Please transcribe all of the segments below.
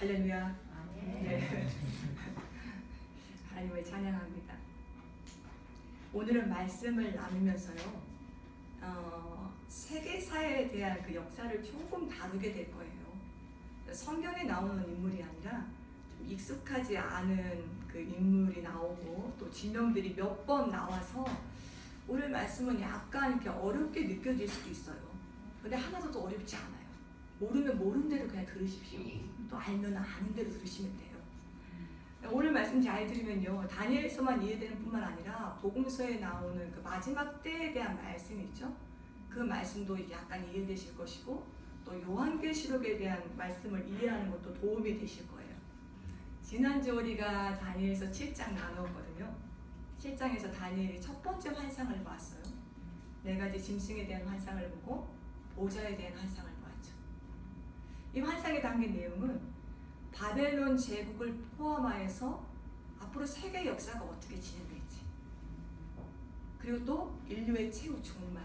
할렐루야. 네. 하나님을 찬양합니다. 오늘은 말씀을 나누면서요, 세계사에 대한 그 역사를 조금 다루게 될 거예요. 성경에 나오는 인물이 아니라 좀 익숙하지 않은 그 인물이 나오고 또 지명들이 몇 번 나와서 오늘 말씀은 약간 이렇게 어렵게 느껴질 수도 있어요. 근데 하나도 또 어렵지 않아요. 모르면 모르는 대로 그냥 들으십시오. 또 알면 아는 대로 들으시면 돼요. 오늘 말씀 잘 들으면요, 다니엘서만 이해되는 뿐만 아니라 복음서에 나오는 그 마지막 때에 대한 말씀이 있죠. 그 말씀도 약간 이해되실 것이고 또 요한계시록에 대한 말씀을 이해하는 것도 도움이 되실 거예요. 지난주 우리가 다니엘서 7장 나누었거든요. 7장에서 다니엘이 첫 번째 환상을 봤어요. 네 가지 짐승에 대한 환상을 보고 보좌에 대한 환상을 보았죠. 이 환상에 담긴 내용은 바벨론 제국을 포함하여서 앞으로 세계 역사가 어떻게 진행될지, 그리고 또 인류의 최후 종말,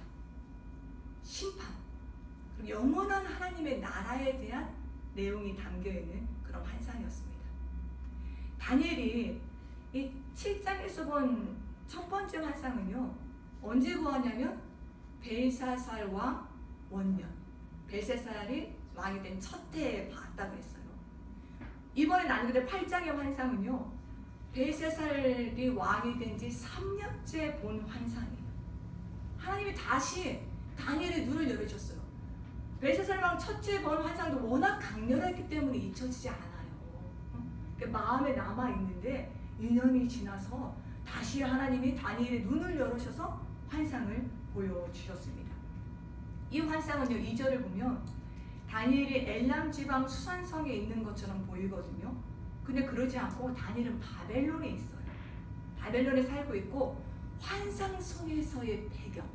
심판, 그리고 영원한 하나님의 나라에 대한 내용이 담겨있는 그런 환상이었습니다. 다니엘이 이 7장에서 본 첫 번째 환상은요, 언제 보았냐면 벨사살 왕 원년, 벨사살이 왕이 된 첫 해에 봤다고 했어요. 이번에 나누게 될 8장의 환상은요, 벨사살이 왕이 된 지 3년째 본 환상이에요. 하나님이 다시 다니엘의 눈을 열어줬어요. 벨사살 왕 첫째 본 환상도 워낙 강렬했기 때문에 잊혀지지 않아요. 마음에 남아있는데 2년이 지나서 다시 하나님이 다니엘의 눈을 열으셔서 환상을 보여주셨습니다. 이 환상은요, 2절을 보면 다니엘이 엘람 지방 수산성에 있는 것처럼 보이거든요. 근데 그러지 않고 다니엘은 바벨론에 있어요. 바벨론에 살고 있고 환상 속에서의 배경,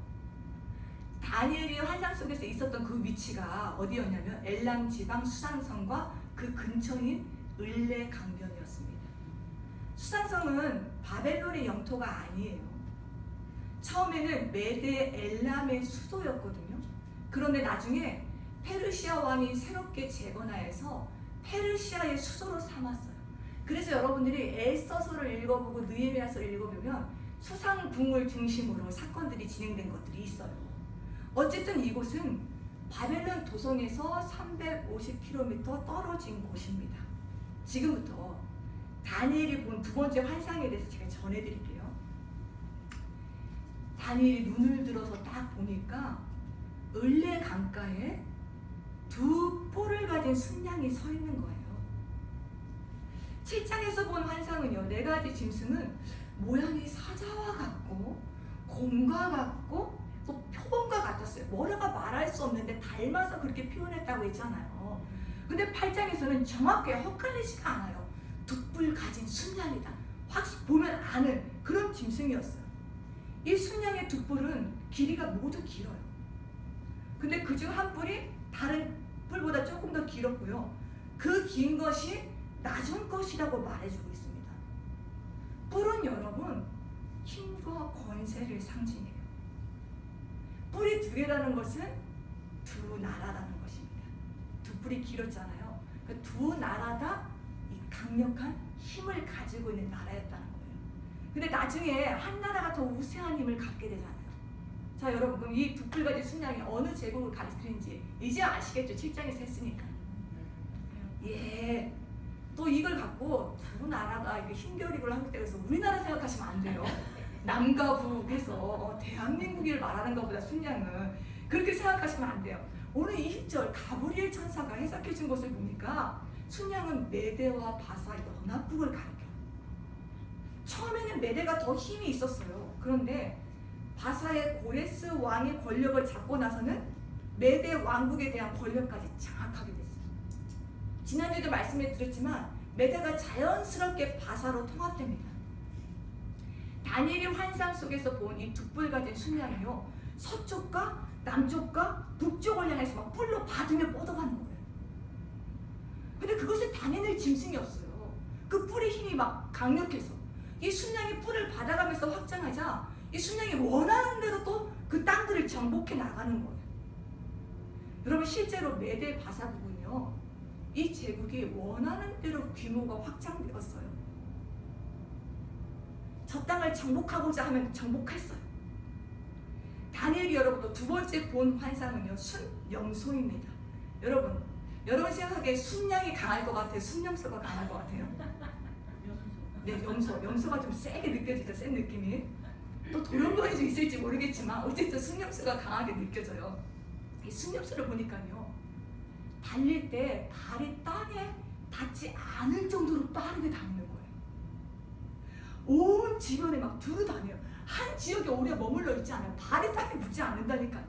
다니엘이 환상 속에서 있었던 그 위치가 어디였냐면 엘람 지방 수산성과 그 근처인 을레 강변이었습니다. 수산성은 바벨론의 영토가 아니에요. 처음에는 메데 엘람의 수도였거든요. 그런데 나중에 페르시아 왕이 새롭게 재건하여서 페르시아의 수도로 삼았어요. 그래서 여러분들이 에스더서를 읽어보고 느헤미야서를 읽어보면 수상궁을 중심으로 사건들이 진행된 것들이 있어요. 어쨌든 이곳은 바벨론 도성에서 350km 떨어진 곳입니다. 지금부터 다니엘이 본 두 번째 환상에 대해서 제가 전해드릴게요. 다니엘이 눈을 들어서 딱 보니까 을레 강가에 두 뿔을 가진 순양이 서 있는 거예요. 7장에서 본 환상은요, 네 가지 짐승은 모양이 사자와 같고 곰과 같고 또 표범과 같았어요. 뭐라가 말할 수 없는데 닮아서 그렇게 표현했다고 했잖아요. 근데 8장에서는 정확하게 헛갈리지가 않아요. 두 뿔 가진 순양이다. 확실히 보면 아는 그런 짐승이었어요. 이 순양의 두 뿔은 길이가 모두 길어요. 근데 그중 한 뿔이 다른 뿔보다 조금 더 길었고요. 그 긴 것이 낮은 것이라고 말해주고 있습니다. 뿔은 여러분, 힘과 권세를 상징해요. 뿔이 두 개라는 것은 두 나라라는 것입니다. 두 뿔이 길었잖아요. 그 두 나라다 이 강력한 힘을 가지고 있는 나라였다는 거예요. 근데 나중에 한 나라가 더 우세한 힘을 갖게 되잖아요. 자, 여러분, 그럼 이 두 뿔 가진 순양이 어느 제국을 가리키는지 이제 아시겠죠? 7장에서 했으니까. 예. 또 이걸 갖고 두 나라가 이렇게 힘겨루기를 하기 때문에 우리나라 생각하시면 안 돼요. 남과 북에서 대한민국을 말하는 것보다 순양은 그렇게 생각하시면 안 돼요. 오늘 20절 가브리엘 천사가 해석해 준 것을 보니까 순양은 메대와 바사 연합국을 가리켜요. 처음에는 메대가 더 힘이 있었어요. 그런데 바사의 고레스 왕의 권력을 잡고 나서는 메대 왕국에 대한 권력까지 장악하게 됐어요. 지난주에도 말씀을 드렸지만 메대가 자연스럽게 바사로 통합됩니다. 다니엘이 환상 속에서 본 이 두 뿔 가진 순양이요, 서쪽과 남쪽과 북쪽을 향해서 막 뿔로 받으며 뻗어가는 거예요. 근데 그것은 다니엘 짐승이었어요. 그 뿔의 힘이 막 강력해서 이 순양이 뿔을 받아가면서 확장하자 이 순양이 원하는 대로 또 그 땅들을 정복해 나가는 거예요. 여러분, 실제로 메대 바사 부분이요, 이 제국이 원하는 대로 규모가 확장되었어요. 저 땅을 정복하고자 하면 정복했어요. 다니엘이 여러분도 두 번째 본 환상은요, 순염소입니다. 여러분 생각하기에 순양이 강할 것 같아요? 순염소가 강할 것 같아요? 네, 염소가 좀 세게 느껴지죠. 센 느낌이. 또 도련변이 좀 있을지 모르겠지만 어쨌든 순염소가 강하게 느껴져요. 이 순염소를 보니까요, 달릴 때 발이 땅에 닿지 않을 정도로 빠르게 달리는 거예요. 온 지면에 막 두루다녀요. 한 지역에 오래 머물러 있지 않아요. 발이 땅에 묻지 않는다니까요.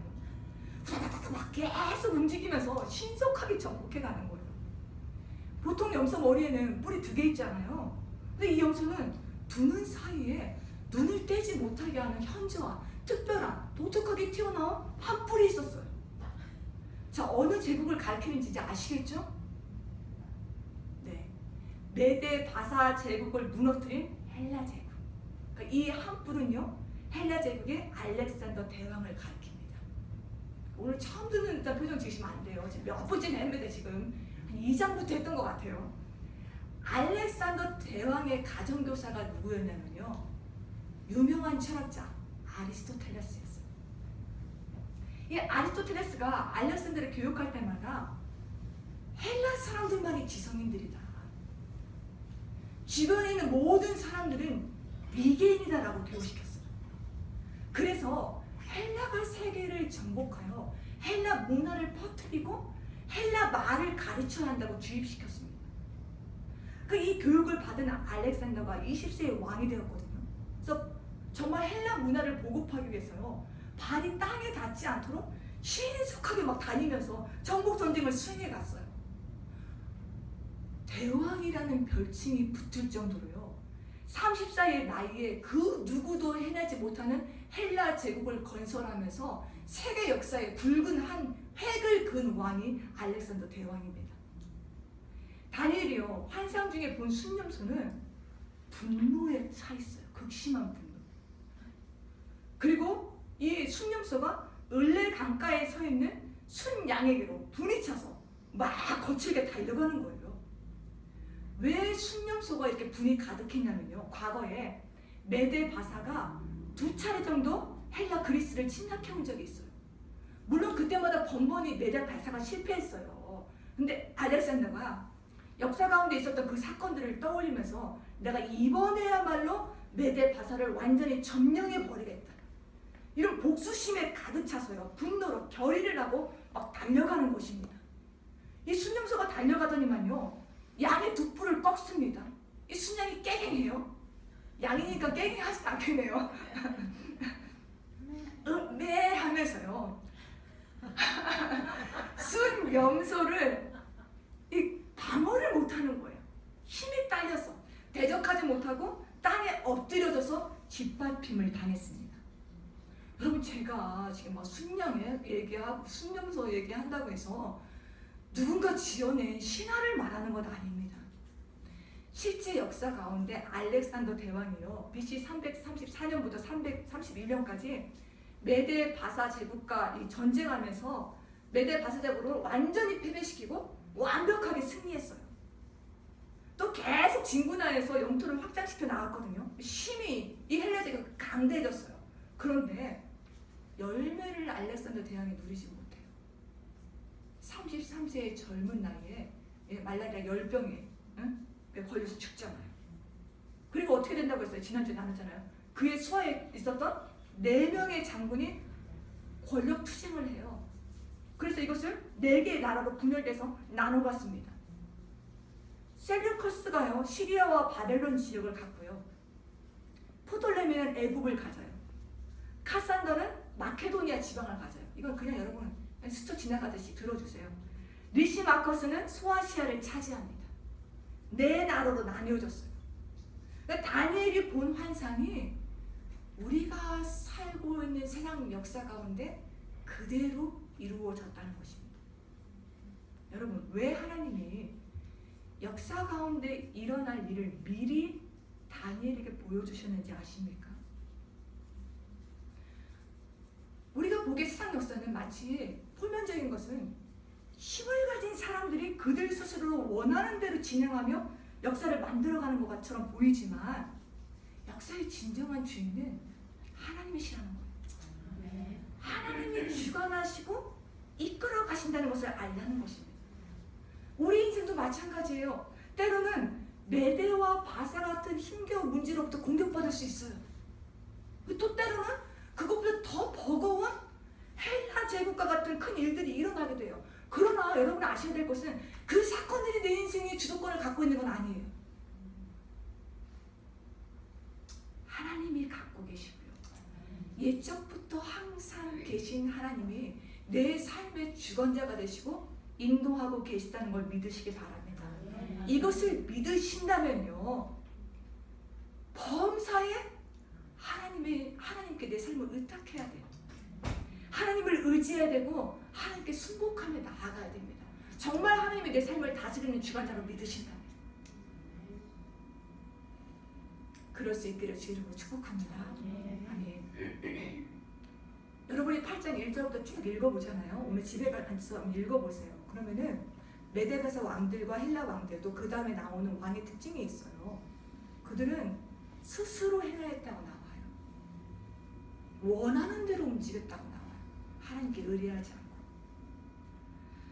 후다다다 막 계속 움직이면서 신속하게 정복해 가는 거예요. 보통 염소 머리에는 뿔이 2개 있잖아요. 근데 이 염소는 두 눈 사이에 눈을 떼지 못하게 하는 현저한 특별한 독특하게 튀어나온 한 뿔이 있었어요. 자, 어느 제국을 가리키는지 이제 아시겠죠? 네, 메데 바사 제국을 무너뜨린 헬라 제국. 그러니까 이 한 뿔은요, 헬라 제국의 알렉산더 대왕을 가리킵니다. 오늘 처음 듣는 표정 지으시면 안 돼요. 지금 몇 번째 냅니다. 지금 한 2장부터 했던 것 같아요. 알렉산더 대왕의 가정교사가 누구였냐면요, 유명한 철학자 아리스토텔레스였어요. 이 아리스토텔레스가 알렉산더를 교육할 때마다 헬라 사람들만이 지성인들이다, 주변에 있는 모든 사람들은 미개인이다라고 교육시켰어요. 그래서 헬라가 세계를 정복하여 헬라 문화를 퍼뜨리고 헬라 말을 가르쳐야 한다고 주입시켰습니다. 이 교육을 받은 알렉산더가 20세의 왕이 되었거든요. 그래서 정말 헬라 문화를 보급하기 위해서요, 발이 땅에 닿지 않도록 신속하게 막 다니면서 정복 전쟁을 수행해 갔어요. 대왕이라는 별칭이 붙을 정도로요, 34의 나이에 그 누구도 해내지 못하는 헬라 제국을 건설하면서 세계 역사에 굵은 한 획을 그은 왕이 알렉산더 대왕입니다. 다니엘이요, 환상 중에 본 순염소는 분노에 차 있어요. 극심한 분노. 그리고 이 순염소가 을레 강가에 서 있는 순양에게로 분이 차서 막 거칠게 달려가는 거예요. 왜 순염소가 이렇게 분이 가득했냐면요, 과거에 메데 바사가 2차례 정도 헬라 그리스를 침략해 온 적이 있어요. 물론 그때마다 번번이 메데 바사가 실패했어요. 근데 알렉산더가 역사 가운데 있었던 그 사건들을 떠올리면서 내가 이번에야말로 메데 바사를 완전히 점령해 버리겠다, 이런 복수심에 가득 차서요, 분노로 결의를 하고 막 달려가는 것입니다. 이 순염소가 달려가더니만요, 양의 2뿔을 꺾습니다. 이 순양이 깨갱해요. 양이니까 깨갱하지 않겠네요. 네 하면서요, 순염소를 방어를 못하는 거예요. 힘이 딸려서 대적하지 못하고 땅에 엎드려져서 짓밟힘을 당했습니다. 여러분, 제가 지금 막 순양 얘기하고 순염소 얘기한다고 해서 누군가 지어낸 신화를 말하는 것 아닙니다. 실제 역사 가운데 알렉산더 대왕이요, BC 334년부터 331년까지 메데 바사 제국과 전쟁하면서 메데 바사 제국을 완전히 패배시키고 완벽하게 승리했어요. 또 계속 진군하여서 영토를 확장시켜 나갔거든요. 힘이 이 헬라 제국이 강대해졌어요. 그런데 열매를 알렉산더 대왕이 누리지 못해요. 33세의 젊은 나이에 말라리아 열병에 걸려서 죽잖아요. 그리고 어떻게 된다고 했어요? 지난주에 나눴잖아요. 그의 수하에 있었던 4명의 장군이 권력 투쟁을 해요. 그래서 이것을 4개의 나라로 분열돼서 나눠갔습니다. 셀류커스가요, 시리아와 바벨론 지역을 갖고요, 포톨레미는 애굽을 가져요. 카산더는 마케도니아 지방을 가져요. 이건 그냥 여러분 스쳐 지나가듯이 들어주세요. 리시마커스는 소아시아를 차지합니다. 4나라로 나뉘어졌어요. 그러니까 다니엘이 본 환상이 우리가 살고 있는 세상 역사 가운데 그대로 이루어졌다는 것입니다. 여러분, 왜 하나님이 역사 가운데 일어날 일을 미리 다니엘에게 보여주셨는지 아십니까? 우리가 보기에 세상 역사는 마치 표면적인 것은 힘을 가진 사람들이 그들 스스로 원하는 대로 진행하며 역사를 만들어가는 것처럼 보이지만 역사의 진정한 주인은 하나님이시라는 거예요. 하나님이 주관하시고 이끌어 가신다는 것을 알라는 것입니다. 우리 인생도 마찬가지예요. 때로는 메대와 바사 같은 힘겨운 문제로부터 공격받을 수 있어요. 또 때로는 그것보다 더 버거운 헬라 제국과 같은 큰 일들이 일어나게 돼요. 그러나 여러분 아셔야 될 것은 그 사건들이 내 인생의 주도권을 갖고 있는 건 아니에요. 하나님이 갖고 계시고요. 예적부터 항상 계신 하나님이 내 삶의 주권자가 되시고 인도하고 계시다는 걸 믿으시기 바랍니다. 이것을 믿으신다면요, 범사에 하나님께 내 삶을 의탁해야 돼요. 하나님을 의지해야 되고 하나님께 순복하며 나아가야 됩니다. 정말 하나님이 내 삶을 다스리는 주관자로 믿으신다면 그럴 수 있기를 주 이름으로 축복합니다. 아멘. 여러분이 8장 1절부터 쭉 읽어보잖아요. 오늘 집에 가서 한번 읽어보세요. 그러면은 메데바사 왕들과 헬라 왕들 또 그 다음에 나오는 왕의 특징이 있어요. 그들은 스스로 행하였다고 나와요. 원하는 대로 움직였다고 나와요. 하나님께 의뢰하지 않고.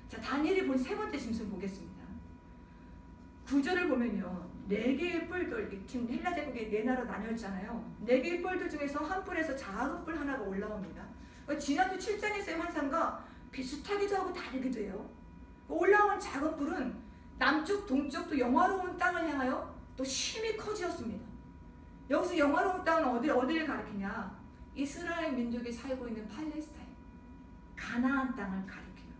자, 다니엘이 본 세 번째 짐승 보겠습니다. 9절을 보면요, 4개의 뿔들, 지금 헬라 제국이 4나라로 나뉘었잖아요. 4개의 뿔들 중에서 한 뿔에서 작은 뿔 하나가 올라옵니다. 지난주 7장에서의 환상과 비슷하기도 하고 다르기도 해요. 올라온 작은 뿔은 남쪽, 동쪽 또 영화로운 땅을 향하여 또 힘이 커지었습니다. 여기서 영화로운 땅은 어디를 가리키냐? 이스라엘 민족이 살고 있는 팔레스타인, 가나안 땅을 가리켜요.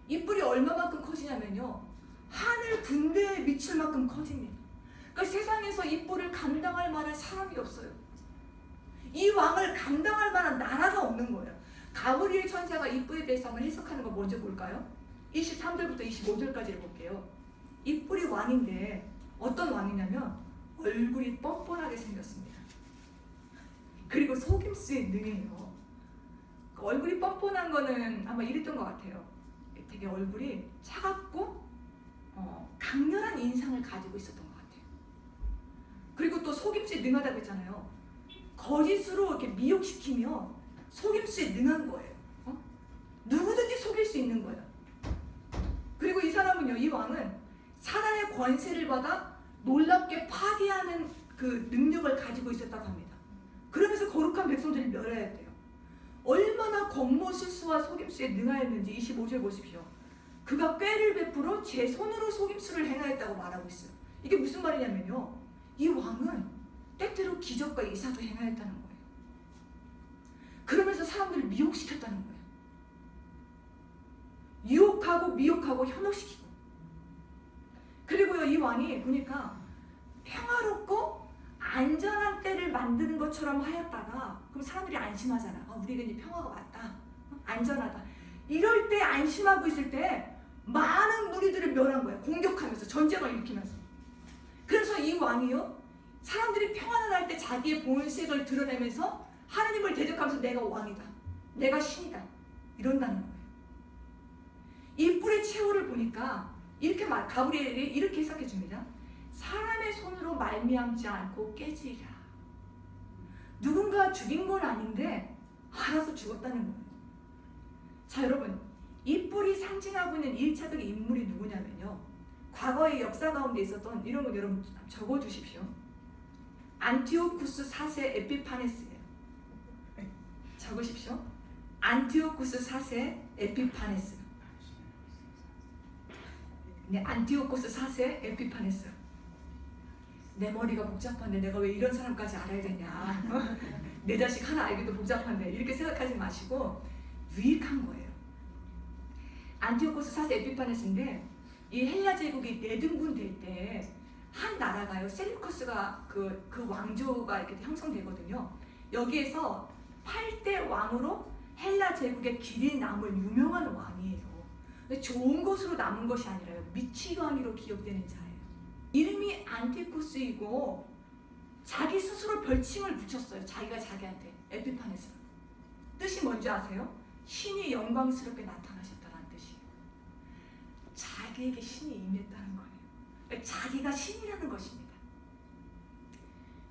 이 뿔이 얼마만큼 커지냐면요, 하늘 군대에 미칠 만큼 커집니다. 그러니까 세상에서 이 뿔을 감당할 만한 사람이 없어요. 이 왕을 감당할 만한 나라가 없는 거예요. 가브리엘 천사가 이 뿔에 대해서 한번 해석하는 거 먼저 볼까요? 23절부터 25절까지를 볼게요. 이 뿔이 왕인데 어떤 왕이냐면 얼굴이 뻔뻔하게 생겼습니다. 그리고 속임수에 능해요. 얼굴이 뻔뻔한 거는 아마 이랬던 것 같아요. 되게 얼굴이 차갑고 강렬한 인상을 가지고 있었던 것 같아요. 그리고 또 속임수에 능하다고 했잖아요. 거짓으로 이렇게 미혹시키며 속임수에 능한 거예요. 누구든지 속일 수 있는 거예요. 그리고 이 사람은요, 이 왕은 사단의 권세를 받아 놀랍게 파괴하는 그 능력을 가지고 있었다고 합니다. 그러면서 거룩한 백성들을 멸해야 돼요. 얼마나 권모술수와 속임수에 능하였는지 25절 보십시오. 그가 꾀를 베풀어 제 손으로 속임수를 행하였다고 말하고 있어요. 이게 무슨 말이냐면요, 이 왕은 때때로 기적과 이사도 행하였다는 거예요. 그러면서 사람들을 미혹시켰다는 거예요. 유혹하고 미혹하고 현혹시키고. 그리고요, 이 왕이 보니까 평화롭고 안전한 때를 만드는 것처럼 하였다가, 그럼 사람들이 안심하잖아. 우리에게 이제 평화가 왔다, 안전하다. 이럴 때 안심하고 있을 때 많은 무리들을 멸한 거예요. 공격하면서, 전쟁을 일으키면서. 그래서 이 왕이요, 사람들이 평안할 때 자기의 본색을 드러내면서 하나님을 대적하면서 내가 왕이다, 내가 신이다, 이런다는 거예요. 이 뿔의 최후를 보니까 가브리엘이 이렇게 해석해 줍니다. 사람의 손으로 말미암지 않고 깨지리라. 누군가 죽인 건 아닌데 알아서 죽었다는 거예요. 자, 여러분, 이 뿔이 상징하고 있는 1차적인 인물이 누구냐면요, 과거의 역사 가운데 있었던, 이런 거 여러분 적어주십시오. 안티오쿠스 4세 에피파네스예요. 적으십시오. 안티오쿠스 4세 에피파네스. 네, 안티오쿠스 4세 에피파네스. 내 머리가 복잡한데 내가 왜 이런 사람까지 알아야 되냐. 내 자식 하나 알기도 복잡한데, 이렇게 생각하지 마시고 유익한 거예요. 안티오쿠스 4세 에피파네스인데, 이 헬라 제국이 내등분될 때 한 나라가요, 셀루커스가 그 왕조가 이렇게 형성되거든요. 여기에서 8대 왕으로 헬라 제국의 길이 남을 유명한 왕이에요. 근데 좋은 것으로 남은 것이 아니라요, 미치광이로 기억되는 자예요. 이름이 안티쿠스이고 자기 스스로 별칭을 붙였어요. 자기가 자기한테, 에피파네스. 뜻이 뭔지 아세요? 신이 영광스럽게 나타나셨다는 뜻이에요. 자기에게 신이 임했다는 거예요. 자기가 신이라는 것입니다.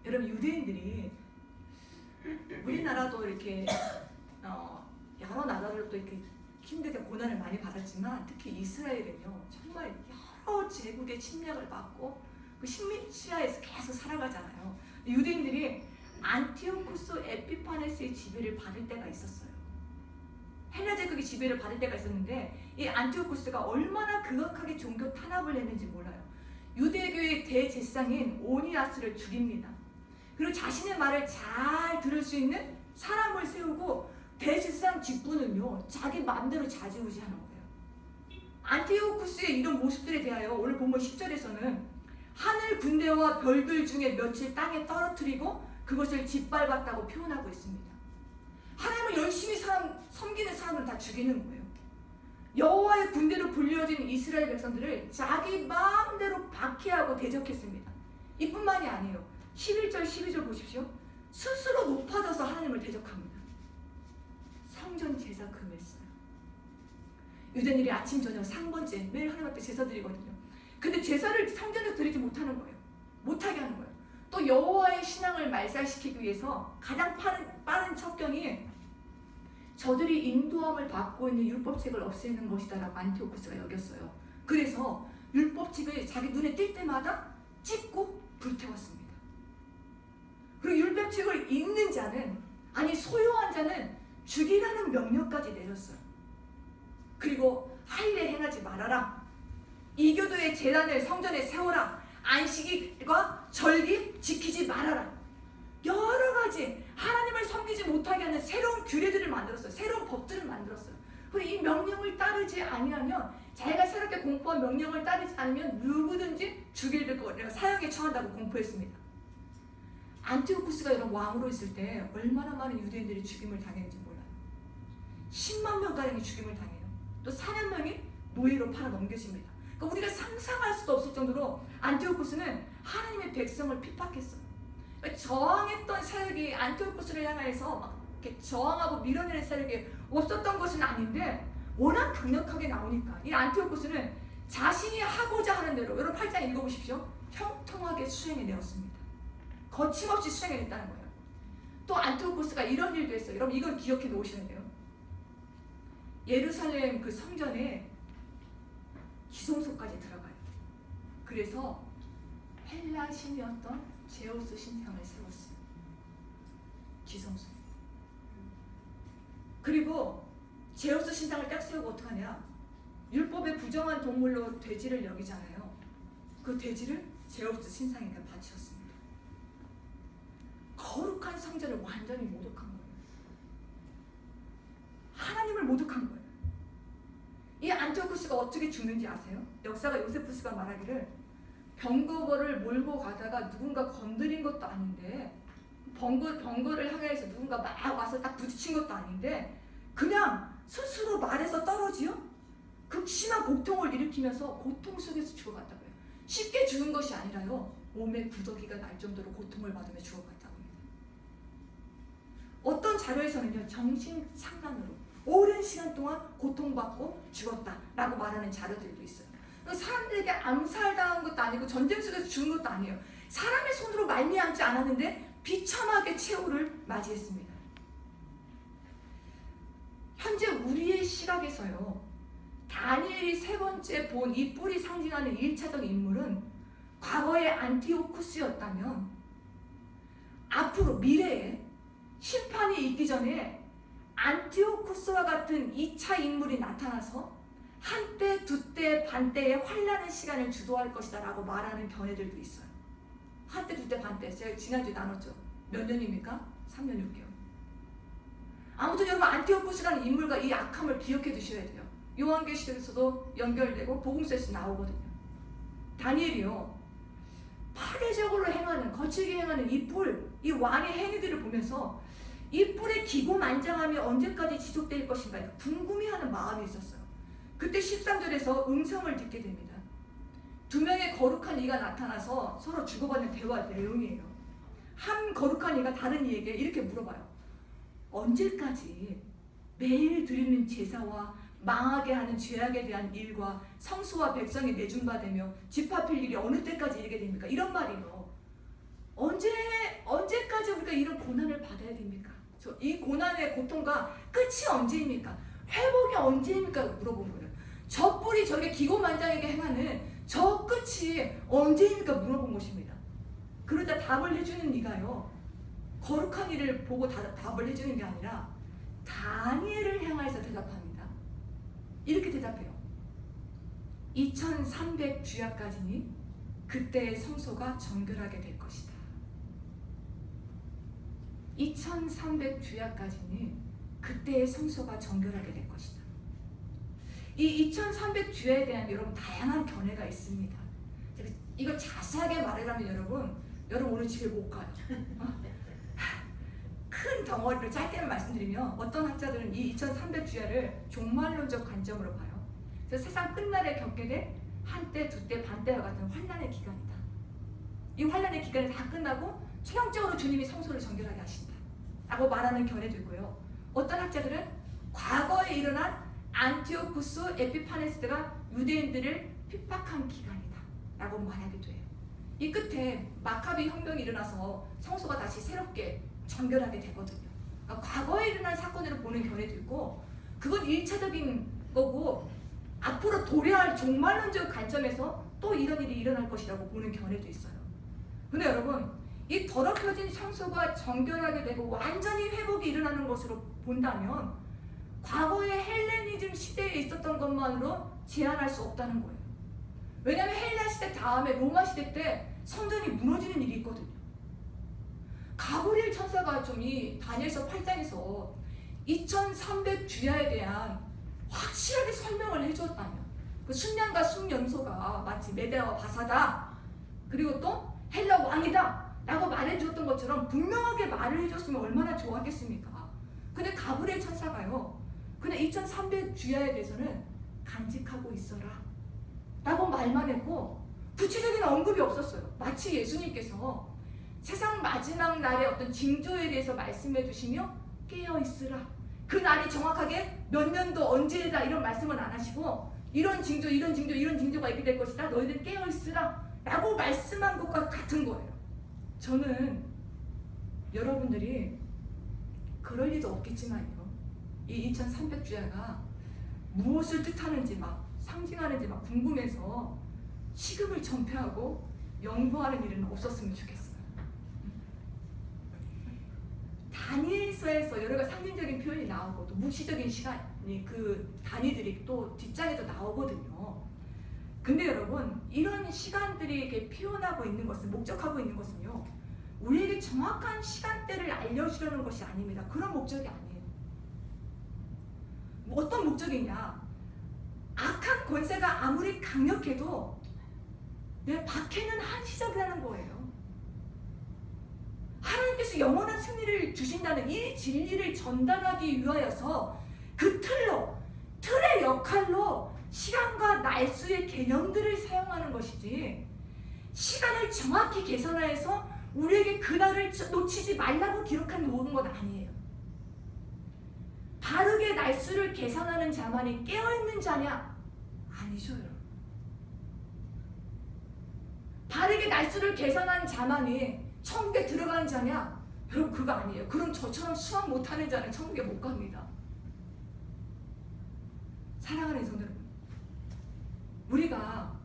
여러분, 유대인들이 우리나라도 이렇게 여러 나라들도 이렇게 힘들게 고난을 많이 받았지만 특히 이스라엘은요 정말 여러 제국의 침략을 받고 그 식민지하에서 계속 살아가잖아요. 유대인들이 안티오쿠스 에피파네스의 지배를 받을 때가 있었어요. 헬라 제국의 지배를 받을 때가 있었는데 이 안티오쿠스가 얼마나 극악하게 종교 탄압을 했는지 몰라요. 유대교의 대제사장인 오니아스를 죽입니다. 그리고 자신의 말을 잘 들을 수 있는 사람을 세우고 대제사장 직분은요 자기 마음대로 좌지우지하는 거예요. 안티오쿠스의 이런 모습들에 대하여 오늘 본문 10절에서는 하늘 군대와 별들 중에 며칠 땅에 떨어뜨리고 그것을 짓밟았다고 표현하고 있습니다. 하나님을 열심히 섬기는 사람을 다 죽이는 거예요. 여호와의 군대로 불려진 이스라엘 백성들을 자기 마음대로 박해하고 대적했습니다. 이뿐만이 아니에요. 11절 12절 보십시오. 스스로 높아져서 하나님을 대적합니다. 성전 제사 금했어요. 유대인들이 아침 저녁 상번째 매일 하나님 앞에 제사 드리거든요. 근데 제사를 성전에서 드리지 못하는 거예요. 못하게 하는 거예요. 또 여호와의 신앙을 말살시키기 위해서 가장 빠른 첩경이 저들이 인도함을 받고 있는 율법책을 없애는 것이다 라고 안티오쿠스가 여겼어요. 그래서 율법책을 자기 눈에 띌 때마다 찢고 불태웠습니다. 그리고 율법책을 읽는 자는 아니 소유한 자는 죽이라는 명령까지 내렸어요. 그리고 할례 행하지 말아라. 이교도의 제단을 성전에 세워라. 안식일과 절기 지키지 말아라. 여러 가지 하나님을 섬기지 못하게 하는 새로운 규례들을 만들었어요. 새로운 법들을 만들었어요. 그리고 이 명령을 따르지 아니하면 자기가 새롭게 공포한 명령을 따르지 않으면 누구든지 죽일 거를 사형에 처한다고 공포했습니다. 안티오쿠스가 이런 왕으로 있을 때 얼마나 많은 유대인들이 죽임을 당했는지 몰라요. 10만 명가량이 죽임을 당해요. 또 4만 명이 노예로 팔아 넘겨집니다. 그러니까 우리가 상상할 수도 없을 정도로 안티오쿠스는 하나님의 백성을 핍박했어요. 그러니까 저항했던 세력이 안티오쿠스를 향해서 막 이렇게 저항하고 밀어내는 세력이 없었던 것은 아닌데 워낙 강력하게 나오니까 이 안티오쿠스는 자신이 하고자 하는 대로 여러분 8장 읽어보십시오. 형통하게 수행해내었습니다. 거침없이 수행해냈다는 거예요. 또 안티오쿠스가 이런 일도 했어요. 여러분 이걸 기억해 놓으시면 돼요. 예루살렘 그 성전에 기성소까지 들어가요. 그래서 헬라 신이었던 제우스 신상을 세웠어요. 기성소. 그리고 제우스 신상을 딱 세우고 어떡하냐? 율법에 부정한 동물로 돼지를 여기잖아요. 그 돼지를 제우스 신상에게 바치었습니다. 거룩한 성전을 완전히 모독한 거예요. 하나님을 모독한 거예요. 이 안티오쿠스가 어떻게 죽는지 아세요? 역사가 요세푸스가 말하기를 병거를 몰고 가다가 누군가 건드린 것도 아닌데 병거를 향해서 누군가 막 와서 딱 부딪힌 것도 아닌데 그냥 스스로 말에서 떨어지요? 극심한 고통을 일으키면서 고통 속에서 죽어갔다고 해요. 쉽게 죽은 것이 아니라요. 몸에 구더기가 날 정도로 고통을 받으며 죽어갔다고 합니다. 어떤 자료에서는요. 정신착란으로 오랜 시간 동안 고통받고 죽었다라고 말하는 자료들도 있어요. 사람들에게 암살당한 것도 아니고 전쟁 속에서 죽은 것도 아니에요. 사람의 손으로 말미암지 않았는데 비참하게 최후를 맞이했습니다. 현재 우리의 시각에서요. 다니엘이 세 번째 본 이 뿔이 상징하는 1차적 인물은 과거의 안티오쿠스였다면 앞으로 미래에 심판이 있기 전에 안티오쿠스와 같은 2차 인물이 나타나서 한때, 두때, 반때의 환란의 시간을 주도할 것이다 라고 말하는 견해들도 있어요. 한때, 두때, 반때. 제가 지난주에 나눴죠. 몇 년입니까? 3년 6개월. 아무튼 여러분 안티오쿠스라는 인물과 이 악함을 기억해 두셔야 돼요. 요한계시록에서도 연결되고 복음서에서 나오거든요. 다니엘이요. 파괴적으로 행하는, 거칠게 행하는 이 뿔, 이 왕의 행위들을 보면서 이 뿔의 기고만장함이 언제까지 지속될 것인가 궁금해하는 마음이 있었어요. 그때 13절에서 음성을 듣게 됩니다. 두 명의 거룩한 이가 나타나서 서로 주고받는 대화 내용이에요. 한 거룩한 이가 다른 이에게 이렇게 물어봐요. 언제까지 매일 드리는 제사와 망하게 하는 죄악에 대한 일과 성수와 백성이 내준받으며 집합할 일이 어느 때까지 이르게 됩니까? 이런 말이에요. 언제까지 우리가 이런 고난을 받아야 됩니까? 이 고난의 고통과 끝이 언제입니까? 회복이 언제입니까? 물어본 거예요. 저 뿔이 저렇게 기고만장하게 행하는 저 끝이 언제입니까? 물어본 것입니다. 그러자 답을 해주는 이가요, 거룩한 이를 보고 답을 해주는 게 아니라 다니엘을 향하여서 대답합니다. 이렇게 대답해요. 2300 주야까지니 그때의 성소가 정결하게 될 것이다. 2300 주야까지니 그때의 성소가 정결하게 될 것이다. 이 2300 주야에 대한 여러분 다양한 견해가 있습니다. 이걸 자세하게 말하려면 여러분 오늘 집에 못 가요. 큰 덩어리를 짧게만 말씀드리면 어떤 학자들은 이 2300 주야를 종말론적 관점으로 봐요. 그래서 세상 끝날에 겪게 될 한때, 두때, 반때와 같은 환난의 기간이다. 이 환난의 기간이 다 끝나고 최종적으로 주님이 성소를 정결하게 하신다 라고 말하는 견해도 있고요. 어떤 학자들은 과거에 일어난 안티오쿠스 에피파네스가 유대인들을 핍박한 기간이다 라고 말하기도 해요. 이 끝에 마카비 혁명이 일어나서 성소가 다시 새롭게 정결하게 되거든요. 그러니까 과거에 일어난 사건으로 보는 견해도 있고, 그건 1차적인 거고 앞으로 도래할 종말론적 관점에서 또 이런 일이 일어날 것이라고 보는 견해도 있어요. 근데 여러분, 이 더럽혀진 성소가 정결하게 되고 완전히 회복이 일어나는 것으로 본다면 과거의 헬레니즘 시대에 있었던 것만으로 제한할 수 없다는 거예요. 왜냐하면 헬라 시대 다음에 로마 시대 때 성전이 무너지는 일이 있거든요. 가브리엘 천사가 좀 이 다니엘서 8장에서 2300 주야에 대한 확실하게 설명을 해주었다면, 그 순양과 순연소가 마치 메데와 바사다, 그리고 또 헬라 왕이다 라고 말해주었던 것처럼 분명하게 말을 해줬으면 얼마나 좋았겠습니까? 근데 가브리엘 천사가요, 그냥 2300 주야에 대해서는 간직하고 있어라 라고 말만 했고 구체적인 언급이 없었어요. 마치 예수님께서 세상 마지막 날의 어떤 징조에 대해서 말씀해 주시며 깨어있으라, 그 날이 정확하게 몇 년도 언제다 이런 말씀은 안 하시고 이런 징조가 있게 될 것이다, 너희들 깨어있으라 라고 말씀한 것과 같은 거예요. 저는 여러분들이 그럴 리도 없겠지만요, 이 2300 주야가 무엇을 뜻하는지 막 상징하는지 막 궁금해서 시급을 전폐하고 연구하는 일은 없었으면 좋겠어요. 다니엘서에서 여러 가지 상징적인 표현이 나오고 또 묵시적인 시간이 그 단위들이 또 뒷장에도 나오거든요. 근데 여러분, 이런 시간들이 이렇게 표현하고 있는 것은, 목적하고 있는 것은요, 우리에게 정확한 시간대를 알려주려는 것이 아닙니다. 그런 목적이 아니에요. 어떤 목적이냐, 악한 권세가 아무리 강력해도 내 박해는 한시적이라는 거예요. 하나님께서 영원한 승리를 주신다는 이 진리를 전달하기 위하여서 그 틀의 역할로 시간과 날수의 개념들을 사용하는 것이지, 시간을 정확히 계산하여서 우리에게 그날을 놓치지 말라고 기록한 모든 건 아니에요. 바르게 날수를 계산하는 자만이 깨어있는 자냐? 아니죠, 여러분. 바르게 날수를 계산하는 자만이 천국에 들어가는 자냐? 여러분, 그거 아니에요. 그럼 저처럼 수학 못하는 자는 천국에 못 갑니다. 사랑하는 성도 여러분, 우리가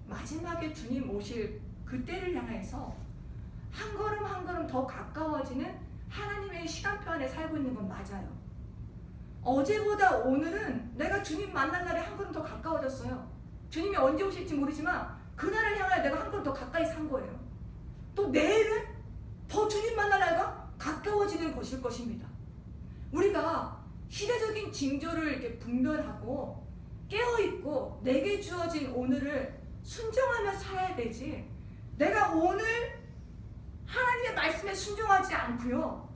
마지막에 주님 오실 그때를 향해서 한 걸음 한 걸음 더 가까워지는 하나님의 시간표 안에 살고 있는 건 맞아요. 어제보다 오늘은 내가 주님 만난 날에 한 걸음 더 가까워졌어요. 주님이 언제 오실지 모르지만 그날을 향하여 내가 한 걸음 더 가까이 산 거예요. 또 내일은 더 주님 만날 날과 가까워지는 것일 것입니다. 우리가 시대적인 징조를 이렇게 분별하고 깨어있고 내게 주어진 오늘을 순종하며 살아야 되지, 내가 오늘 하나님의 말씀에 순종하지 않고요,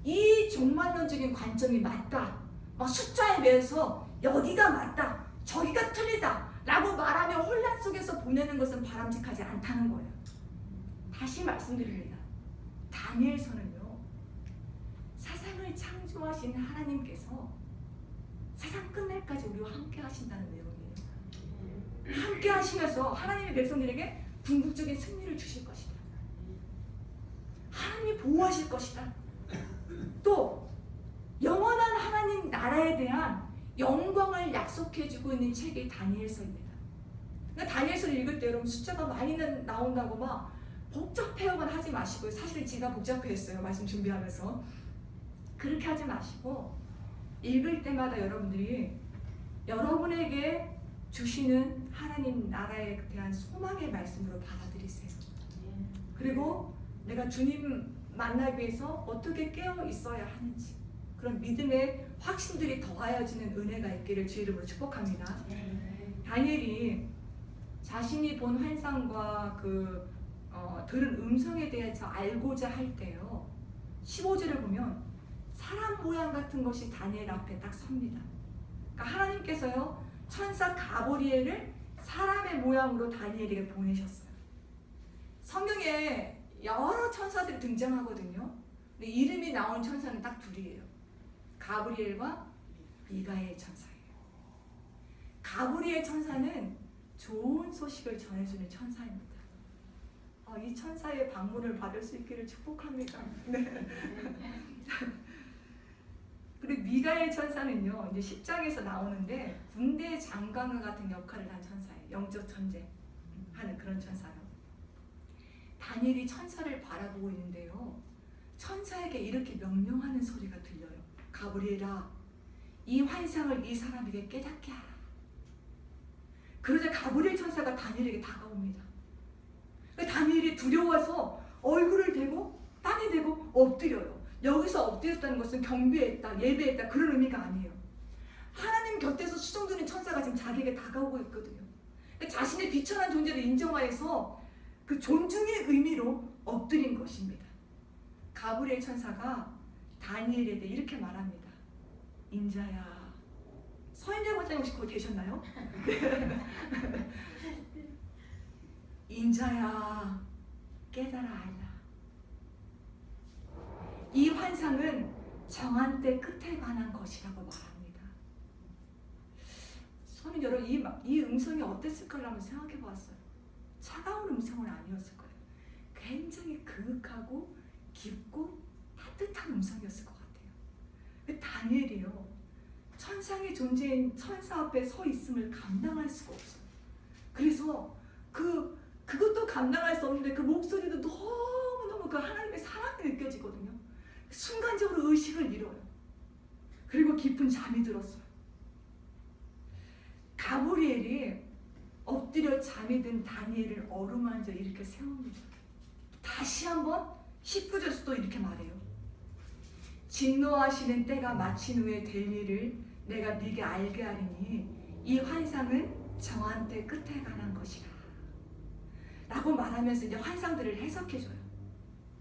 이 종말론적인 관점이 맞다, 숫자에 매여서 여기가 맞다, 저기가 틀리다 라고 말하며 혼란 속에서 보내는 것은 바람직하지 않다는 거예요. 다시 말씀드립니다. 다니엘서는요, 세상을 창조하신 하나님께서 세상 끝날까지 우리와 함께 하신다는 내용이에요. 함께 하시면서 하나님의 백성들에게 궁극적인 승리를 주실 것이다. 하나님이 보호하실 것이다. 또 영원한 하나님 나라에 대한 영광을 약속해주고 있는 책이 다니엘서입니다. 그러니까 다니엘서를 읽을 때 여러분 숫자가 많이 나온다고 막 복잡해요만 하지 마시고요. 사실은 제가 복잡했어요. 말씀 준비하면서. 그렇게 하지 마시고 읽을 때마다 여러분들이 여러분에게 주시는 하나님 나라에 대한 소망의 말씀으로 받아들이세요. 그리고 내가 주님 만나기 위해서 어떻게 깨어 있어야 하는지 그런 믿음의 확신들이 더하여지는 은혜가 있기를 주의 이름으로 축복합니다. 다니엘이 자신이 본 환상과 들은 음성에 대해서 알고자 할 때요 15절을 보면 사람 모양 같은 것이 다니엘 앞에 딱 섭니다. 그러니까 하나님께서요 천사 가브리엘을 사람의 모양으로 다니엘에게 보내셨어요. 성경에 여러 천사들이 등장하거든요. 근데 이름이 나온 천사는 딱 둘이에요. 가브리엘과 미가엘 천사예요. 가브리엘 천사는 좋은 소식을 전해주는 천사입니다. 이 천사의 방문을 받을 수 있기를 축복합니다. 네. 그리고 미가엘 천사는요, 이제 10장에서 나오는데 군대 장관과 같은 역할을 한 천사예요. 영적 전쟁 하는 그런 천사요. 다니엘이 천사를 바라보고 있는데요, 천사에게 이렇게 명령하는 소리가 들려요. 가브리엘아, 이 환상을 이 사람에게 깨닫게 하라. 그러자 가브리엘 천사가 다니엘에게 다가옵니다. 다니엘이 두려워서 얼굴을 대고 땅에 대고 엎드려요. 여기서 엎드렸다는 것은 경배했다, 예배했다 그런 의미가 아니에요. 하나님 곁에서 수종드는 천사가 지금 자기에게 다가오고 있거든요. 자신의 비천한 존재를 인정하여서 그 존중의 의미로 엎드린 것입니다. 가브리엘 천사가 다니엘에 대해 이렇게 말합니다. 인자야. 서인재 권사님 혹시 거기 계셨나요? 인자야, 깨달아 알라. 이 환상은 정한 때 끝에 관한 것이라고 말합니다. 저는 여러분 이 음성이 어땠을까를 한번 생각해 보았어요. 차가운 음성은 아니었을 거예요. 굉장히 그윽하고 깊고 따뜻한 음성이었을 것 같아요. 다니엘이요, 천상의 존재인 천사 앞에 서 있음을 감당할 수가 없어요. 그래서 그것도 감당할 수 없는데 그 목소리도 너무너무 그 하나님의 사랑이 느껴지거든요. 순간적으로 의식을 잃어요. 그리고 깊은 잠이 들었어요. 가브리엘이 엎드려 잠이 든 다니엘을 어루만져 이렇게 세웁니다. 다시 한번 19절에서도 이렇게 말해요. 진노하시는 때가 마친 후에 될 일을 내가 네게 알게 하리니 이 환상은 정한 때 끝에 관한 것이라 라고 말하면서 이제 환상들을 해석해줘요.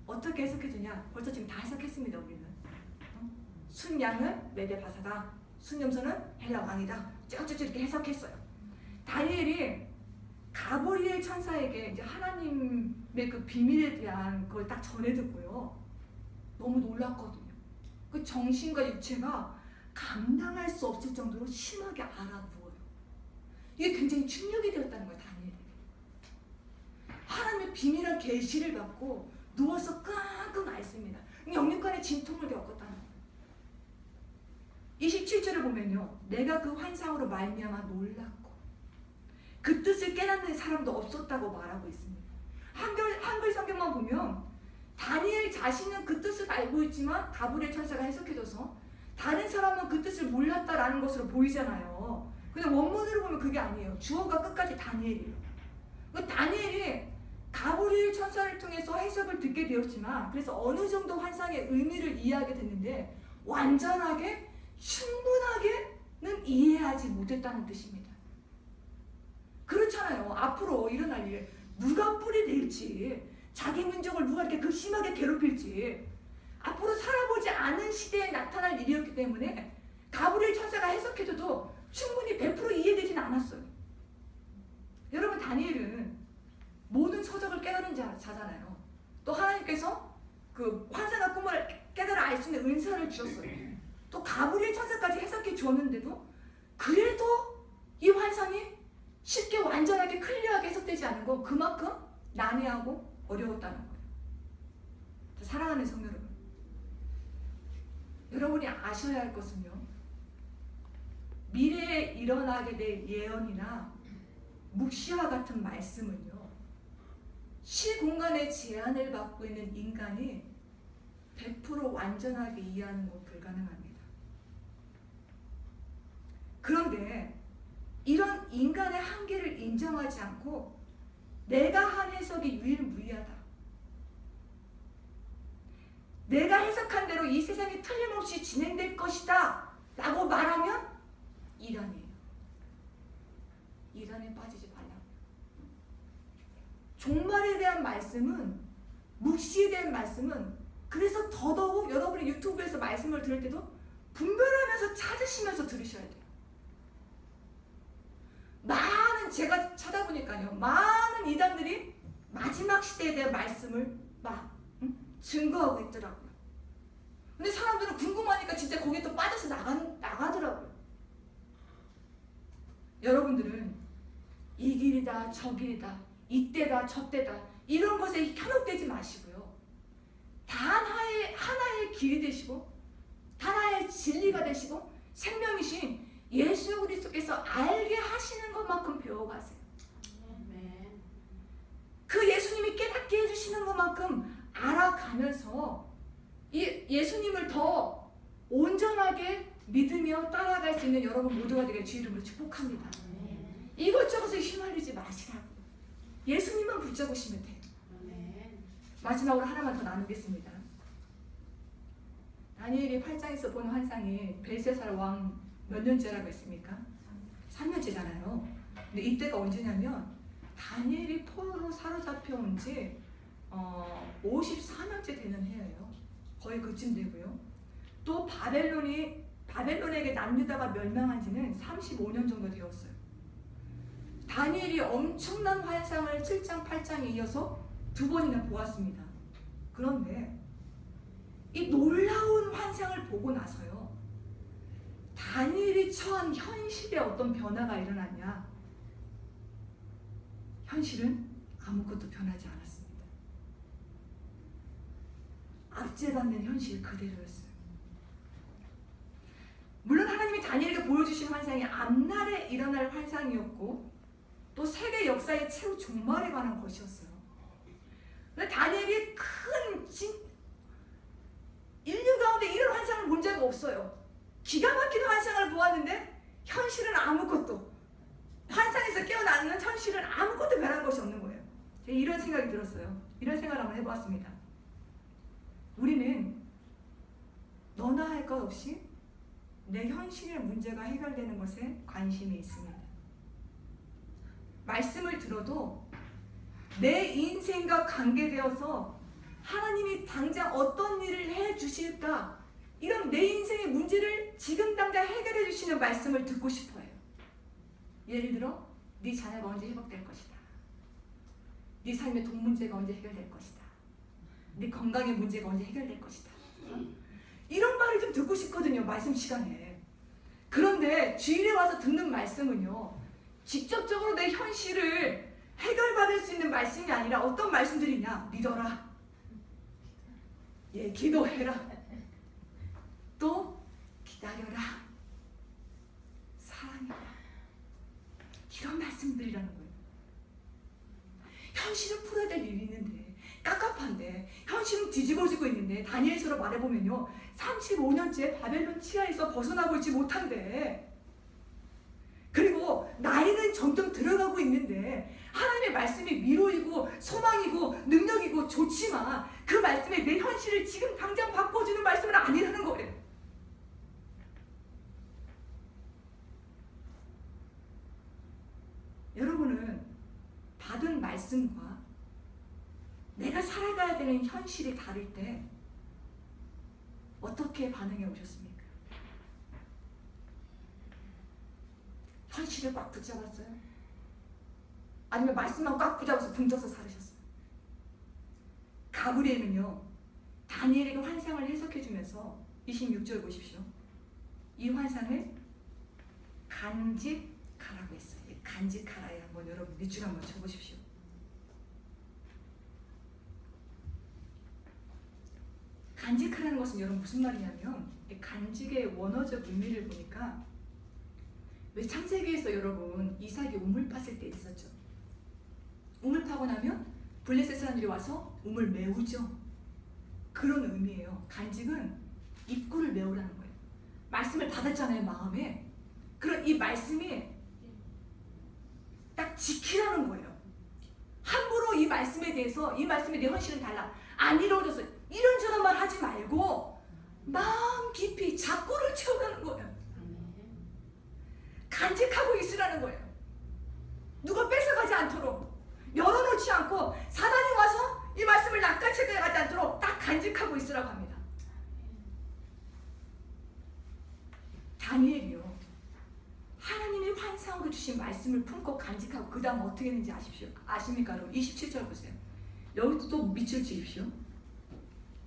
어떻게 해석해주냐? 벌써 지금 다 해석했습니다. 우리는 순양은 메데바사다, 순염소는 헬라 왕이다, 쭉쭉 이렇게 해석했어요. 다니엘이 가브리엘 천사에게 이제 하나님의 그 비밀에 대한 걸 딱 전해 듣고요, 너무 놀랐거든요. 그 정신과 육체가 감당할 수 없을 정도로 심하게 알아누워요. 이게 굉장히 충격이 되었다는 거예요. 다니엘에게 하나님의 비밀한 계시를 받고 누워서 끙끙 앓습니다. 영육간의 진통을 겪었다는 거예요. 27절을 보면요, 내가 그 환상으로 말미암아 놀랐고 그 뜻을 깨닫는 사람도 없었다고 말하고 있습니다. 한글 성경만 보면 다니엘 자신은 그 뜻을 알고 있지만 가브리엘 천사가 해석해줘서 다른 사람은 그 뜻을 몰랐다라는 것으로 보이잖아요. 근데 원문으로 보면 그게 아니에요. 주어가 끝까지 다니엘이에요. 다니엘이 가브리엘 천사를 통해서 해석을 듣게 되었지만, 그래서 어느 정도 환상의 의미를 이해하게 됐는데 완전하게 충분하게는 이해하지 못했다는 뜻입니다. 그렇잖아요. 앞으로 일어날 일, 누가 뿌리 낼지, 자기 민족을 누가 이렇게 심하게 괴롭힐지, 앞으로 살아보지 않은 시대에 나타날 일이었기 때문에 가브리엘 천사가 해석해줘도 충분히 100% 이해되진 않았어요. 여러분, 다니엘은 모든 서적을 깨달은 자잖아요. 또 하나님께서 그 환상과 꿈을 깨달아 알 수 있는 은사를 주셨어요. 또 가브리엘 천사까지 해석해 주었는데도 그래도 이 환상이 쉽게 완전하게 클리어하게 해석되지 않은 거 그만큼 난해하고 어려웠다는 거예요. 사랑하는 성도 여러분, 여러분이 아셔야 할 것은요, 미래에 일어나게 될 예언이나 묵시와 같은 말씀은요, 시공간의 제한을 받고 있는 인간이 100% 완전하게 이해하는 건 불가능합니다. 그런데 이런 인간의 한계를 인정하지 않고 내가 한 해석이 유일무이하다, 내가 해석한 대로 이 세상이 틀림없이 진행될 것이다 라고 말하면 이단이에요. 이단에 빠지지 말라고. 종말에 대한 말씀은, 묵시에 대한 말씀은, 그래서 더더욱 여러분이 유튜브에서 말씀을 들을 때도 분별하면서 찾으시면서 들으셔야 돼요. 제가 찾아보니까요, 많은 이단들이 마지막 시대에 대한 말씀을 막 증거하고 있더라고요. 근데 사람들은 궁금하니까 진짜 거기에 또 빠져서 나가더라고요. 여러분들은 이 길이다 저 길이다 이때다 저때다 이런 것에 현혹되지 마시고요, 단 하나의 길이 되시고 단 하나의 진리가 되시고 생명이신 예수 그리스도께서 알게 하시는 것만큼 배워가세요. 그 예수님이 깨닫게 해주시는 것만큼 알아가면서 이 예수님을 더 온전하게 믿으며 따라갈 수 있는 여러분 모두가 되길 주 이름으로 축복합니다. 이것저것에 휘말리지 마시라고. 예수님만 붙잡으시면 돼요. 마지막으로 하나만 더 나누겠습니다. 다니엘이 8장에서 본 환상이 벨세살 왕 몇 년째라고 했습니까? 3년째잖아요. 근데 이때가 언제냐면 다니엘이 포로로 사로잡혀온 지 54년째 되는 해예요. 거의 그쯤 되고요. 또 바벨론에게 남유다가 멸망한 지는 35년 정도 되었어요. 다니엘이 엄청난 환상을 7장, 8장에 이어서 2번이나 보았습니다. 그런데 이 놀라운 환상을 보고 나서요, 다니엘이 처한 현실에 어떤 변화가 일어났냐? 현실은 아무것도 변하지 않았습니다. 압제받는 현실 그대로였어요. 물론 하나님이 다니엘에게 보여주신 환상이 앞날에 일어날 환상이었고 또 세계 역사의 최후 종말에 관한 것이었어요. 근데 다니엘이 인류 가운데 이런 환상을 본 적이 없어요. 기가 막히는 환상을 보았는데 현실은 아무것도, 환상에서 깨어나는 현실은 아무것도 변한 것이 없는 거예요. 이런 생각이 들었어요. 이런 생각을 한번 해보았습니다. 우리는 너나 할 것 없이 내 현실의 문제가 해결되는 것에 관심이 있습니다. 말씀을 들어도 내 인생과 관계되어서 하나님이 당장 어떤 일을 해주실까, 이런 내 인생의 문제를 지금 당장 해결해 주시는 말씀을 듣고 싶어요. 예를 들어 네 자녀가 언제 회복될 것이다, 네 삶의 돈 문제가 언제 해결될 것이다, 네 건강의 문제가 언제 해결될 것이다, 이런 말을 좀 듣고 싶거든요, 말씀 시간에. 그런데 주일에 와서 듣는 말씀은요, 직접적으로 내 현실을 해결받을 수 있는 말씀이 아니라 어떤 말씀들이냐? 믿어라, 기도해라, 또 기다려라, 사랑해라, 이런 말씀들이라는 거예요. 현실은 풀어야 될 일이 있는데, 깝깝한데, 현실은 뒤집어지고 있는데, 다니엘서로 말해보면요, 35년째 바벨론 치하에서 벗어나고 있지 못한데, 그리고 나이는 점점 들어가고 있는데 하나님의 말씀이 위로이고 소망이고 능력이고 좋지만 그 말씀에 내 현실을 지금 당장 바꿔주는 말씀은 아니라는 거예요. 여러분은 받은 말씀과 내가 살아가야 되는 현실이 다를 때 어떻게 반응해 오셨습니까? 현실을 꽉 붙잡았어요? 아니면 말씀만 꽉 붙잡아서 붕쳐서 살으셨어요? 가브리엘은요, 다니엘에게 환상을 해석해 주면서 26절 보십시오. 이 환상을 간직하라고 했어요. 간직하라에 한번 여러분 밑줄 한번 쳐보십시오. 간직하라는 것은 여러분 무슨 말이냐면, 간직의 원어적 의미를 보니까, 왜 창세기에서 여러분 이삭이 우물 팠을 때 있었죠. 우물 파고 나면 블레셋 사람들이 와서 우물 메우죠. 그런 의미예요. 간직은 입구를 메우라는 거예요. 말씀을 받았잖아요, 마음에. 그럼 이 말씀이 딱 지키라는 거예요. 함부로 이 말씀에 대해서, 이 말씀에 내 헌신은 달라, 안 이루어져서 이런저런 말 하지 말고 마음 깊이 작고를 채우라는 거예요. 간직하고 있으라는 거예요. 누가 뺏어가지 않도록, 열어놓지 않고 사단이 와서 이 말씀을 낚아채게 가지 않도록 딱 간직하고 있으라고 합니다. 다니엘이요, 하나님이 환상으로 주신 말씀을 품고 간직하고 그 다음 어떻게 했는지 아십니까? 여러분 27절 보세요. 여기도 또 밑줄 치십시오.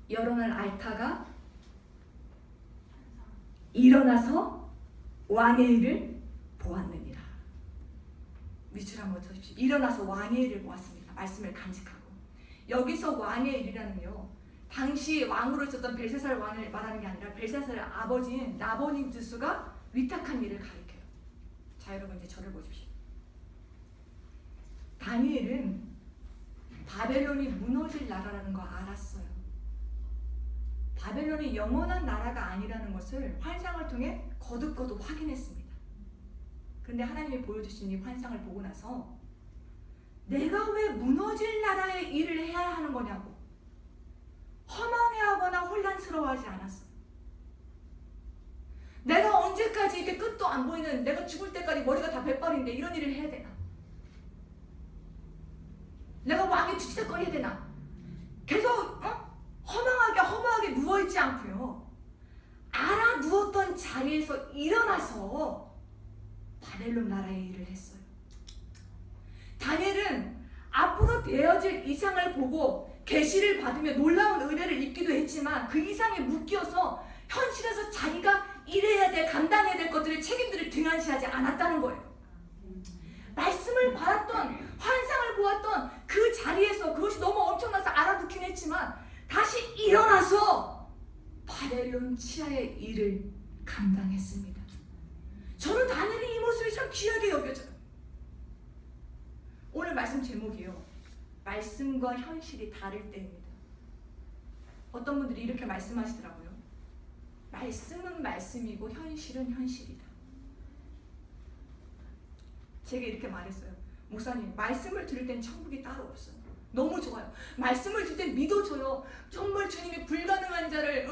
여러 날 알타가 일어나서 왕의 일을 보았느니라. 밑줄 한번 쳐주십시오. 일어나서 왕의 일을 보았습니다. 말씀을 간직하고. 여기서 왕의 일이라는요, 당시 왕으로 있었던 벨사살 왕을 말하는 게 아니라 벨사살의 아버지인 나보니두스가 위탁한 일을 가리켜요. 자, 여러분 이제 저를 보십시오. 다니엘은 바벨론이 무너질 나라라는 거 알았어요. 바벨론이 영원한 나라가 아니라는 것을 환상을 통해 거듭거듭 확인했습니다. 그런데 하나님이 보여주신 이 환상을 보고 나서 내가 왜 무너질 나라의 일을 해야 하는 거냐고 허망해하거나 혼란스러워하지 않았어. 내가 언제까지 이렇게 끝도 안 보이는, 내가 죽을 때까지 머리가 다 백발인데 이런 일을 해야 되나? 내가 왕의 뒤치다거리 해야 되나? 계속 허망하게 누워있지 않고요, 알아 누웠던 자리에서 일어나서 바벨론 나라의 일을 했어요. 다니엘은 앞으로 되어질 이상을 보고 계시를 받으며 놀라운 은혜를 입기도 했지만 그 이상에 묶여서 현실에서 자기가 일해야 될, 감당해야 될 것들의 책임들을 등한시하지 않았다는 거예요. 말씀을 받았던, 환상을 보았던 그 자리에서 그것이 너무 엄청나서 알아듣긴 했지만 다시 일어나서 바벨론 치하의 일을 감당했습니다. 저는 다니엘의 이 모습이 참 귀하게 여겨져요. 오늘 말씀 제목이요, 말씀과 현실이 다를 때입니다. 어떤 분들이 이렇게 말씀하시더라고요. 말씀은 말씀이고 현실은 현실이다. 제가 이렇게 말했어요. 목사님, 말씀을 들을 땐 천국이 따로 없어요. 너무 좋아요. 말씀을 들을 땐 믿어져요. 정말 주님이 불가능한 자를,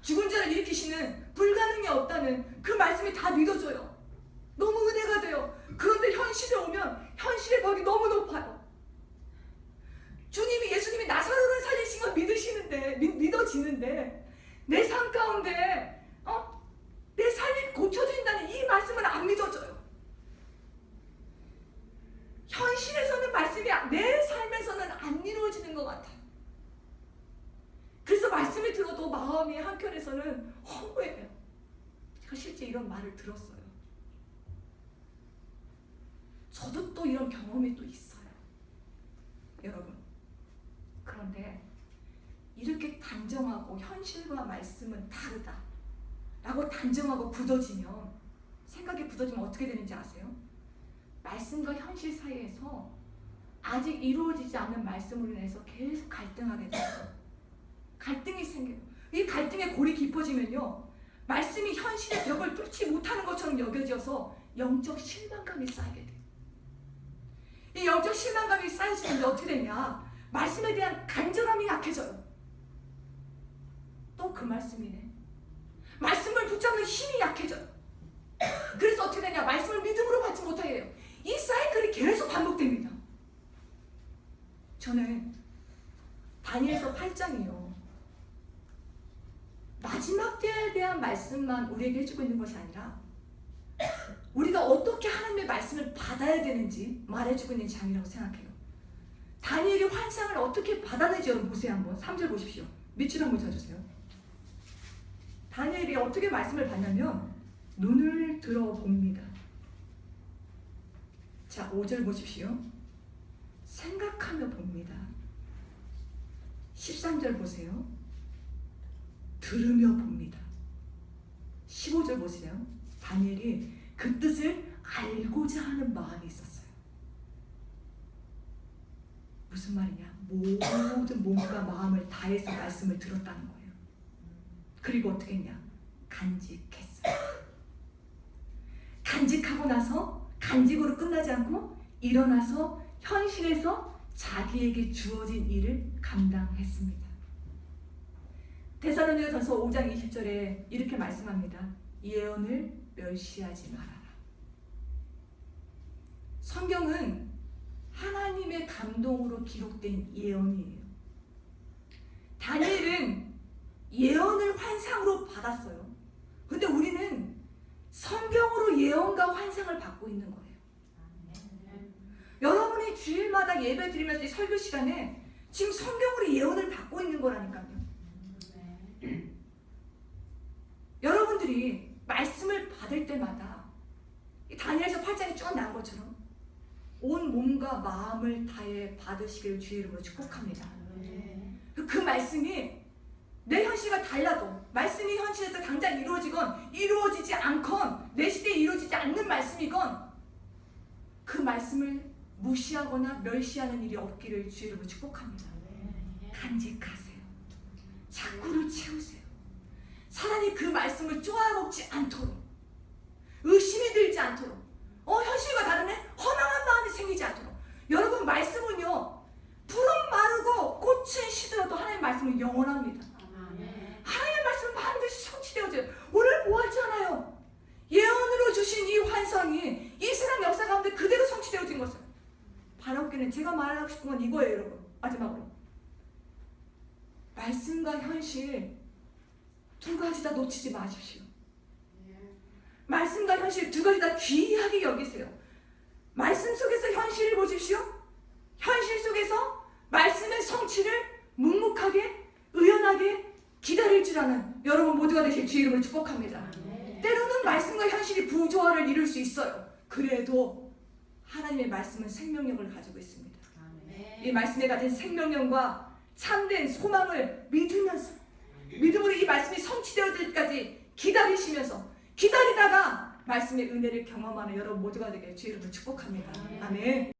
죽은 자를 일으키시는, 불가능이 없다는 그 말씀이 다 믿어져요. 너무 은혜가 돼요. 그런데 현실에 오면 현실의 벽이 너무 높아요. 예수님이 나사로를 살리신 건 믿어지는데 내 삶 가운데 내 삶이 고쳐진다는 이 말씀은 안 믿어져요. 현실에서는 말씀이 내 삶에서는 안 이루어지는 것 같아요. 그래서 말씀을 들어도 마음이 한켠에서는 허무해요. 제가 실제 이런 말을 들었어요. 저도 또 이런 경험이 또 있어요. 여러분, 그런데 이렇게 단정하고 현실과 말씀은 다르다 라고 단정하고 굳어지면, 생각이 굳어지면 어떻게 되는지 아세요? 말씀과 현실 사이에서 아직 이루어지지 않는 말씀으로 인해서 계속 갈등하게 돼요. 갈등이 생겨요. 이 갈등의 골이 깊어지면요, 말씀이 현실의 벽을 뚫지 못하는 것처럼 여겨져서 영적 실망감이 쌓이게 돼요. 이 영적 실망감이 쌓여지는데 어떻게 되냐? 말씀에 대한 간절함이 약해져요. 또 그 말씀이네. 말씀을 붙잡는 힘이 약해져요. 그래서 어떻게 되냐? 말씀을 믿음으로 받지 못하게 돼요. 이 사이클이 계속 반복됩니다. 저는 다니엘서 8장이요, 마지막 때에 대한 말씀만 우리에게 해주고 있는 것이 아니라 우리가 어떻게 하나님의 말씀을 받아야 되는지 말해주고 있는 장이라고 생각해요. 다니엘이 환상을 어떻게 받았는지 여러분 보세요. 한번 3절 보십시오. 밑줄 한번 쳐주세요. 다니엘이 어떻게 말씀을 받냐면 눈을 들어봅니다. 자, 5절 보십시오. 생각하며 봅니다. 13절 보세요. 들으며 봅니다. 15절 보세요. 다니엘이 그 뜻을 알고자 하는 마음이 있었어요. 무슨 말이냐? 모든 몸과 마음을 다해서 말씀을 들었다는 거예요. 그리고 어떻게 했냐? 간직했어요. 간직하고 나서 간직으로 끝나지 않고 일어나서 현실에서 자기에게 주어진 일을 감당했습니다. 데살로니가전서 5장 20절에 이렇게 말씀합니다. 예언을 멸시하지 말아라. 성경은 하나님의 감동으로 기록된 예언이에요. 다니엘은 예언을 환상으로 받았어요. 근데 우리는 성경으로 예언과 환상을 받고 있는 거예요. 여러분이 주일마다 예배 드리면서 이 설교 시간에 지금 성경으로 예언을 받고 있는 거라니까요. 여러분들이 말씀을 받을 때마다 이 다니엘서 8장에 쭉 나온 것처럼 온 몸과 마음을 다해 받으시기를 주의 이름으로 축복합니다. 그 말씀이 내 현실과 달라도 말씀이 현실에서 당장 이루어지건 이루어지지 않건 내 시대에 이루어지지 않는 말씀이건 그 말씀을 무시하거나 멸시하는 일이 없기를 주의 이름으로 축복합니다. 간직하세요. 자꾸를 채우세요. 사람이 그 말씀을 쪼아먹지 않도록, 의심이 들지 않도록, 현실과 다르네? 허망한 마음이 생기지 않도록. 여러분, 말씀은요, 풀은 마르고 꽃은 시들어도 하나님의 말씀은 영원합니다. 하나님의 말씀은 반드시 성취되어져요. 오늘 보았잖아요. 예언으로 주신 이 환상이 이스라엘 역사 가운데 그대로 성취되어진 것을. 반갑게는 제가 말하고 싶은 건 이거예요, 여러분. 마지막으로. 말씀과 현실 두 가지 다 놓치지 마십시오. 말씀과 현실 두 가지 다 귀하게 여기세요. 말씀 속에서 현실을 보십시오. 현실 속에서 말씀의 성취를 묵묵하게 의연하게 기다릴 줄 아는 여러분 모두가 되실 주의 이름을 축복합니다. 때로는 말씀과 현실이 부조화를 이룰 수 있어요. 그래도 하나님의 말씀은 생명력을 가지고 있습니다. 이 말씀에 가진 생명력과 참된 소망을 믿으면서 믿음으로 이 말씀이 성취되어질 때까지 기다리시면서 기다리다가 말씀의 은혜를 경험하는 여러분 모두가 되길 주의 이름으로 축복합니다. 아멘.